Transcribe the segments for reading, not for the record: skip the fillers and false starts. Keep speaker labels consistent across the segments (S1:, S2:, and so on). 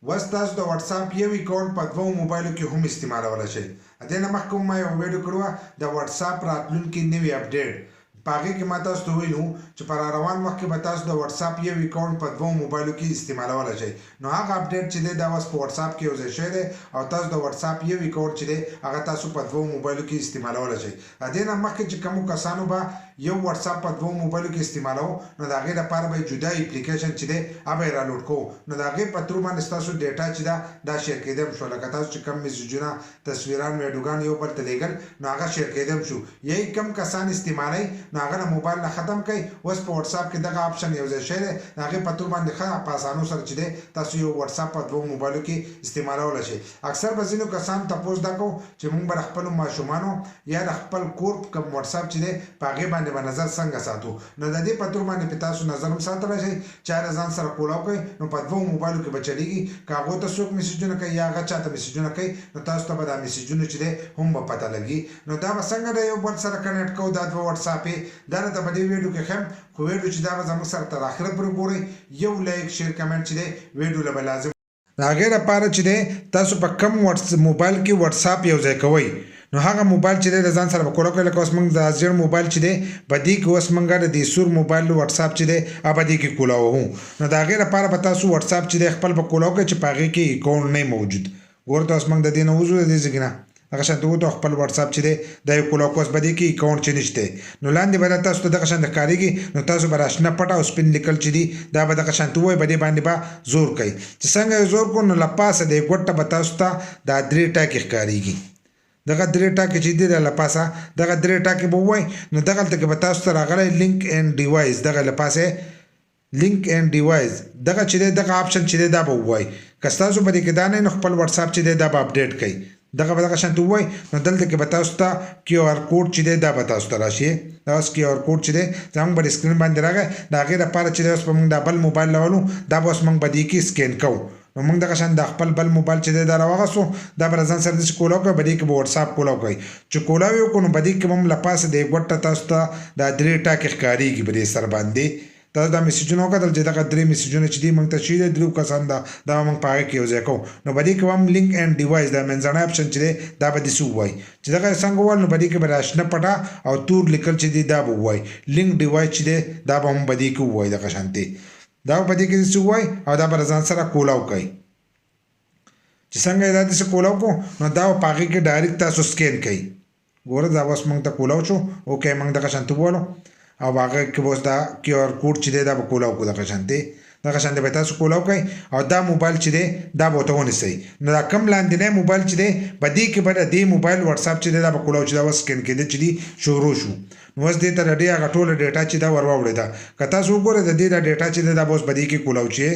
S1: وس تاسو د واتس اپ یو اکاونټ په دوه موبایلو کې هم استعمالولی شئ. د دې نه مخکې ما یو ویډیو کړې د واتس اپ راتلونکي نوي اپډیټ په هغې کې ما تاسو ته ویلي وو چې په راروان وخت کې به تاسو د واتس اپ یو اکاونټ په دوه موبایلو کې استعمالولی شئ. نو هغه اپډیټ چې دی دا اوس په واتس اپ کې یو ځای شوی دی او تاسو د واتس اپ یو اکاونټ چې دی هغه تاسو په دوه موبایلو کې استعمالولی شئ. د دې نه مخکې چې کومو کسانو به یو واتس اپ په دوه موبایلو کې استعمالو نو د هغې لپاره به جدا اپلیکیشن چې دی هغه یې رالوډ کوو. نو د هغې په ترو باندې ستاسو ډیټا چې ده دا شیر کېدم شو. لکه تاسو چې کوم میسیجونه تصویران ویډیوګان یو بل ته لیږل نو هغه شیر کېدم شو. یی کم کسان استعمالوي نو هغه له موبایل نه ختم کړئ. اوس په واتس اپ کې دغه آپشن یو ځای شوی دی د هغې په تور باندې ښه په اسانو سره چې دی تاسو یو واتس اپ په دوه موبایلو کې استعمالولی شئ. اکثر به ځینو کسانو تپوس دا کوو چې موږ به د خپلو ماشومانو یا د خپل کور کوم واتس اپ چې دی په هغې باندې به نظر څنګه ساتو. نو د دې په تور باندې پې تاسو نظر هم ساتلی شئ. چا د ځان سره کولاو کوئ نو په دوه موبایلو کې به چلیږي. که هغو ته څوک میسیجونه کوي یا هغه چا ته میسیجونه کوي نو تاسو ته به دا میسیجونه چې دی هم به پته لګي. نو دا به څنګه د یو بل سره کنیکټ کوو دا دوه واتس اپ دا راته په دې ویډیو کې ښیم. خو ویډیو چې دا به زموږ سره تر اخره پورې ګورئ. یو لایک شیر کمنټ چې دی ویډیو له به لازم د هغې لپاره چې دی تاسو په کم موبایل کې واتس اپ یو ځای کوئ نو هغه موبایل چې دی د ځان سره به کولاو کوئ. لکه اوس موږ د زیړ موبایل چې دی په دې کې اوس موږ د دې سور موبایل واتس اپ چې دی هغه په دې کې کولاوو. نو د هغې لپاره به تاسو واتس اپ چې دی خپل به کولاو کوئ چې په هغې کې اکاونټ نه موجود. ګوره ته اوس موږ د دې نه وځو د دې ځای کې نه دغه شان ته ووتو خپل واتس اپ چې دی دا یې کولاو کوو. اوس به دې کې اکاونټ چې نشته نو لاندې به تاسو ته دغه شان ښکارېږي نو تاسو به راشنه پټ او سپین لیکل چې دي دا به دغه شان ته ووایي به دې باندې به زور کوئ. چې څنګه یې زور کړو نو له پاسه د ګوټه به تاسو ته دا درې ټاکې ښکارېږي. دغه درې ټاکې چې دي له پاسه دغه درې ټاکې به ووایي نو دغلته کې به تاسو ته راغلی لینک اینډ ډیوایس دغه له پاسه لینک اینډ ډیوایس دغه چې دی دغه آپشن چې دی دا به ووایي. که ستاسو په دې کې دا نه نو خپل واتس اپ چې دی دا به اپډیټ کوئ. دغه به دغه شان ته ووایي نو دلته کې به تاسو ته کیو آر کوډ چې دی دا به تاسو ته راشي. دا اوس کیو آر کوډ چې دی زموږ به د سکرین باندې راغی د هغې لپاره چې دی اوس به موږ دا بل موبایل راولو دا به اوس موږ به دې کې سکین کوو. نو موږ دغه شان د خپل بل موبایل چې دی دا راواغستو دا به له ځان سره داسې کولاو کوئ. په دې کې به واتس اپ کولاو کوئ. چې کولاو یې وکړو نو په دې کې به هم له پاسه د ګوټه تاسو ته دا درې ټاکې ښکارېږي په دې سر باندې. تاسو دا میسیجونه وکتل چې دغه درې میسیجونه چې دي موږ ته شوي دي درو کسان دا به موږ په هغې کې یو ځای کوو. نو په دې کې به هم لینک اینډ ډیوایس دا منځنی اپشن چې دی دا به داسې ووایي چې دغه یې څنګه وویل نو په دې کې به راشنه پټه او تور لیکل چې دی دا به ووایي. لینک ډیوایس چې دی دا به هم په دې کې ووایي دغه شانتې دا به په دې کې داسې ووایي او دا به له ځان سره کولاو کوئ. چې څنګه یې دا داسې کولاو کړو نو دا به په هغې کې ډایرکټ تاسو سکین کوئ. ګوره دا اوس موږ ته کولاو شو اوکې موږ دغه شانتې وویلو او هغه کې به اوس دا کیو آر کوډ چې دی دا به کولاو کړو دغه شانتې دغه شانتې به تاسو کولاو کوئ او دا موبایل چې دی دا به ورته ونیسئ. نو دا کم لاندنی موبایل چې دی په دې کې به د دې موبایل واتس اپ چې دی دا به کولاو چې دا اوس سکین کېده چې دی شروع شو. نو اوس دې ته د دې هغه ټوله ډیټا چې دا ور واوړې ده که تاسو وګورئ د دې دا ډیټا چې دی دا به اوس په دې کې کولاو چې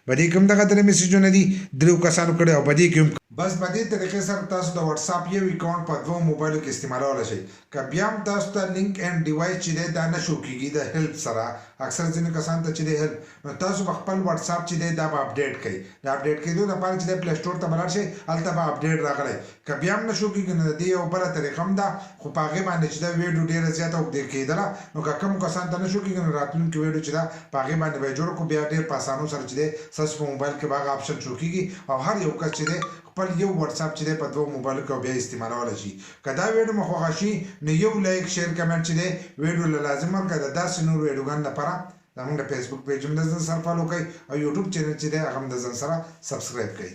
S1: په دې کې هم دغه درې میسیجونه دي درېو کسانو کړي او په دې کې هم بس په دې طریقې سره تاسو د واتس اپ یو اکاونټ په دوه موبایلو کې استعمالولی شئ. که بیا هم تاسو ته لینک اینډ ډیوایس چې دی دا نه شو کېږي د هیلپ سره اکثر ځینې کسانو ته چې دی هیلپ نو تاسو به خپل واتس اپ چې دی دا به اپډیټ کړئ. د اپډیټ کېدو لپاره چې دی پلی سټور ته به لاړ شئ هلته به اپډیټ راغلی. که بیا هم نه شو کېږي نو د دې یو بله طریقه هم ده خو په هغې باندې چې دا ویډیو ډېره زیاته اوږده کېدله نو که کوم کسانو ته نه شو کېږي نو راتلونکي ویډیو چې ده په هغې باندې به یې جوړه کړو. بیا ډېر په اسانو سره چې دی ستاسو په موبایل کې به هغه آپشن شو کېږي او هر یو کس چې دی خپل یو واتس اپ چې دی په دوه موبایلو کې بیا استعمالولی شي. که دا ویډیو مو خوښه شي نو یو لایک شیر کمنټ چې دی ویډیو له لازم ورکړه. د داسې نورو ویډیوګانو لپاره زموږ د فیسبوک پیج هم د ځان سره فالو کړئ او یوټیوب چینل چې دی هغه هم د ځان سره سبسکرایب کړئ.